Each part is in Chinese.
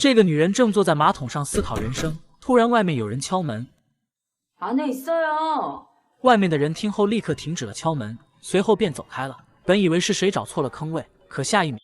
这个女人正坐在马桶上思考人生，突然外面有人敲门。 안에 있어요。 外面的人听后立刻停止了敲门，随后便走开了。本以为是谁找错了坑位，可下一秒，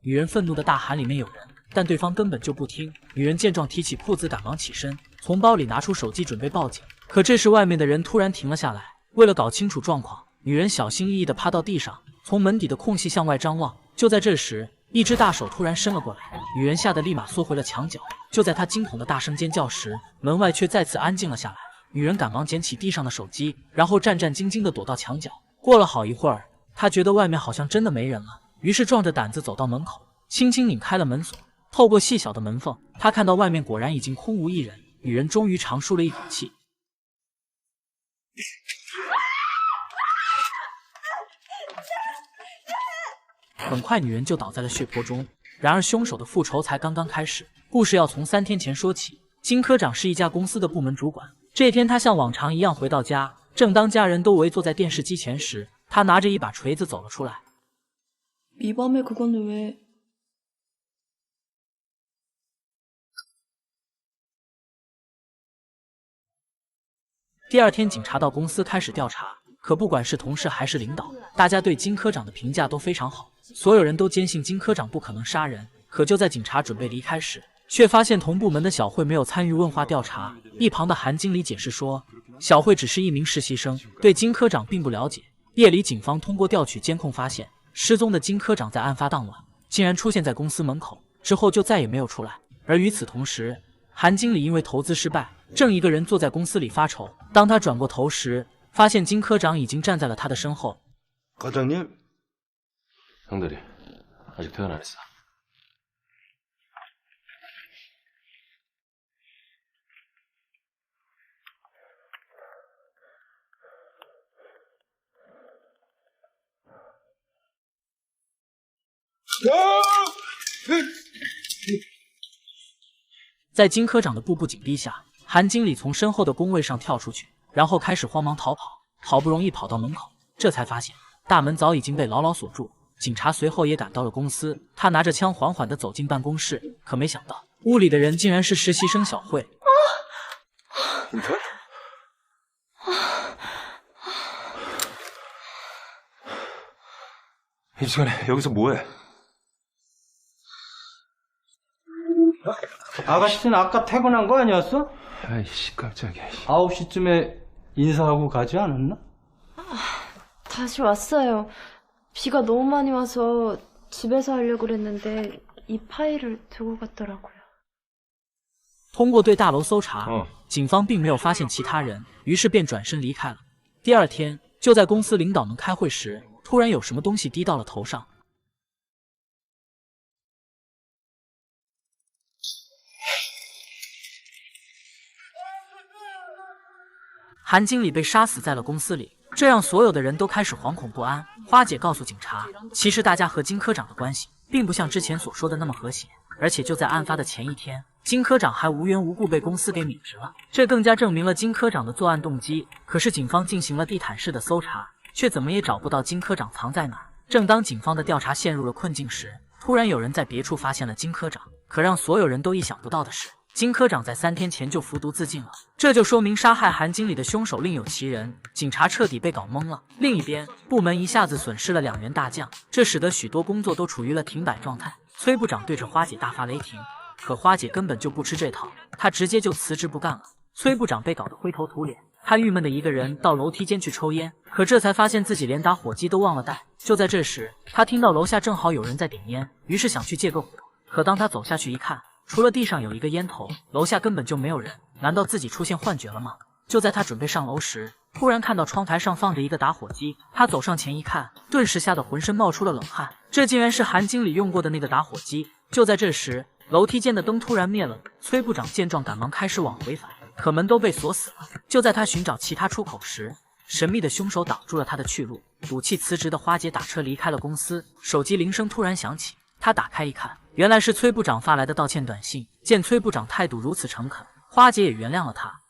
女人愤怒的大喊：“里面有人！”但对方根本就不听。女人见状提起裤子，赶忙起身，从包里拿出手机准备报警。可这时外面的人突然停了下来。为了搞清楚状况，女人小心翼翼地趴到地上，从门底的空隙向外张望。就在这时，一只大手突然伸了过来，女人吓得立马缩回了墙角。就在她惊恐的大声尖叫时，门外却再次安静了下来。女人赶忙捡起地上的手机，然后战战兢兢地躲到墙角。过了好一会儿，她觉得外面好像真的没人了，于是壮着胆子走到门口，轻轻拧开了门锁。透过细小的门缝，她看到外面果然已经空无一人。女人终于长舒了一口气。很快，女人就倒在了血泊中。然而，凶手的复仇才刚刚开始。故事要从3天前说起。金科长是一家公司的部门主管。这天，他像往常一样回到家，正当家人都围坐在电视机前时，他拿着一把锤子走了出来。이밤에그거는 왜？ 第二天，警察到公司开始调查。可不管是同事还是领导，大家对金科长的评价都非常好，所有人都坚信金科长不可能杀人。可就在警察准备离开时，却发现同部门的小慧没有参与问话调查。一旁的韩经理解释说，小慧只是一名实习生，对金科长并不了解。夜里，警方通过调取监控发现，失踪的金科长在案发当晚竟然出现在公司门口，之后就再也没有出来。而与此同时，韩经理因为投资失败，正一个人坐在公司里发愁。当他转过头时，发现金科长已经站在了他的身后。과장님， 형들이 아직 퇴근 안 했어. 아! 在金科长的步步紧逼下，韩经理从身后的工位上跳出去，然后开始慌忙逃跑。好不容易跑到门口，这才发现大门早已经被牢牢锁住。警察随后也赶到了公司，他拿着枪缓缓地走进办公室，可没想到屋里的人竟然是实习生小慧。이 시간에 여기서 뭐해? 아가씨는 아까 퇴근한 거 아니었어? 아이씨 깜짝이야. 9시쯤에 인사하고 가지 않았나? 다시 왔어요. 비가 너무 많이 와서 집에서 하려고 그랬는데 이 파일을 두고 갔더라고요. 通过对大楼搜查，警方并没有发现其他人，于是便转身离开了。第二天，就在公司领导们开会时，突然有什么东西滴到了头上。韩经理被杀死在了公司里，这让所有的人都开始惶恐不安。花姐告诉警察，其实大家和金科长的关系并不像之前所说的那么和谐，而且就在案发的前一天，金科长还无缘无故被公司给免职了，这更加证明了金科长的作案动机。可是警方进行了地毯式的搜查，却怎么也找不到金科长藏在哪。正当警方的调查陷入了困境时，突然有人在别处发现了金科长。可让所有人都意想不到的是，金科长在3天前就服毒自尽了，这就说明杀害韩经理的凶手另有其人。警察彻底被搞懵了。另一边，部门一下子损失了2员大将，这使得许多工作都处于了停摆状态。崔部长对着花姐大发雷霆，可花姐根本就不吃这套，她直接就辞职不干了。崔部长被搞得灰头土脸，他郁闷的一个人到楼梯间去抽烟，可这才发现自己连打火机都忘了带。就在这时，他听到楼下正好有人在点烟，于是想去借个火。可当他走下去一看，除了地上有一个烟头，楼下根本就没有人。难道自己出现幻觉了吗？就在他准备上楼时，突然看到窗台上放着一个打火机。他走上前一看，顿时吓得浑身冒出了冷汗。这竟然是韩经理用过的那个打火机。就在这时，楼梯间的灯突然灭了。崔部长见状，赶忙开始往回返，可门都被锁死了。就在他寻找其他出口时，神秘的凶手挡住了他的去路。赌气辞职的花姐打车离开了公司。手机铃声突然响起，他打开一看，原来是崔部长发来的道歉短信。见崔部长态度如此诚恳，花姐也原谅了他。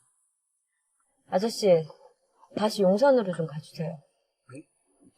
아저씨, 다시 용산으로 좀 가주세요.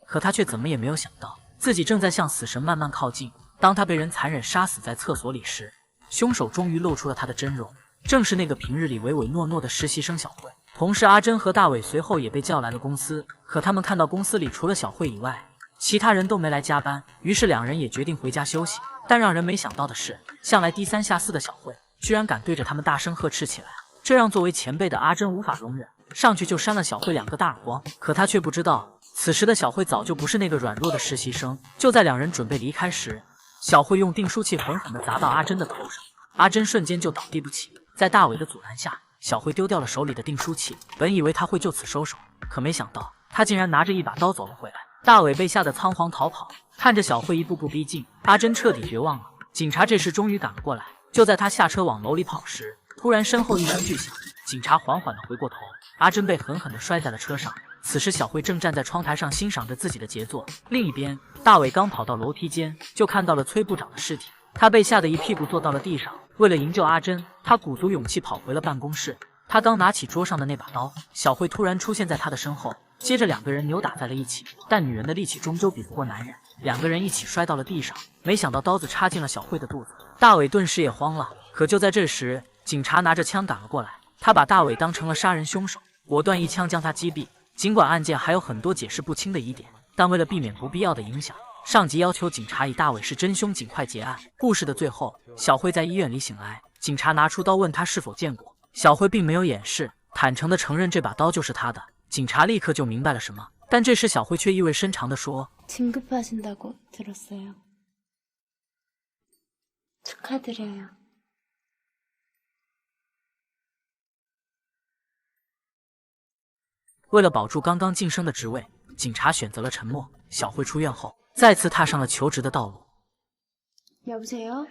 可他却怎么也没有想到，自己正在向死神慢慢靠近。当他被人残忍杀死在厕所里时，凶手终于露出了他的真容，正是那个平日里唯唯诺诺的实习生小慧。同事阿珍和大伟随后也被叫来了公司，可他们看到公司里除了小慧以外，其他人都没来加班，于是两人也决定回家休息。但让人没想到的是，向来低三下四的小慧居然敢对着他们大声呵斥起来，这让作为前辈的阿珍无法容忍，上去就扇了小慧2个大耳光。可他却不知道，此时的小慧早就不是那个软弱的实习生。就在两人准备离开时，小慧用订书器狠狠地砸到阿珍的头上，阿珍瞬间就倒地不起。在大伟的阻拦下，小慧丢掉了手里的订书器，本以为他会就此收手，可没想到他竟然拿着一把刀走了回来。大伟被吓得仓皇逃跑，看着小慧一步步逼近，阿珍彻底绝望了。警察这时终于赶了过来，就在他下车往楼里跑时，突然身后一声巨响，警察缓缓地回过头，阿珍被狠狠地摔在了车上。此时小慧正站在窗台上欣赏着自己的杰作，另一边大伟刚跑到楼梯间，就看到了崔部长的尸体，他被吓得一屁股坐到了地上。为了营救阿珍，他鼓足勇气跑回了办公室。他刚拿起桌上的那把刀，小慧突然出现在他的身后，接着2个人扭打在了一起。但女人的力气终究比不过男人，2个人一起摔到了地上，没想到刀子插进了小慧的肚子。大伟顿时也慌了，可就在这时，警察拿着枪赶了过来，他把大伟当成了杀人凶手，果断一枪将他击毙。尽管案件还有很多解释不清的疑点，但为了避免不必要的影响，上级要求警察以大伟是真凶尽快结案。故事的最后，小慧在医院里醒来，警察拿出刀问她是否见过，小慧并没有掩饰，坦誠地承认这把刀就是她的。警察立刻就明白了什么，但这时小慧却意味深长地说： 진급하신다고 들었어요. 축하드려요. 为了保住刚刚晋升的职位，警察选择了沉默。小慧出院后，再次踏上了求职的道路。 여보세요?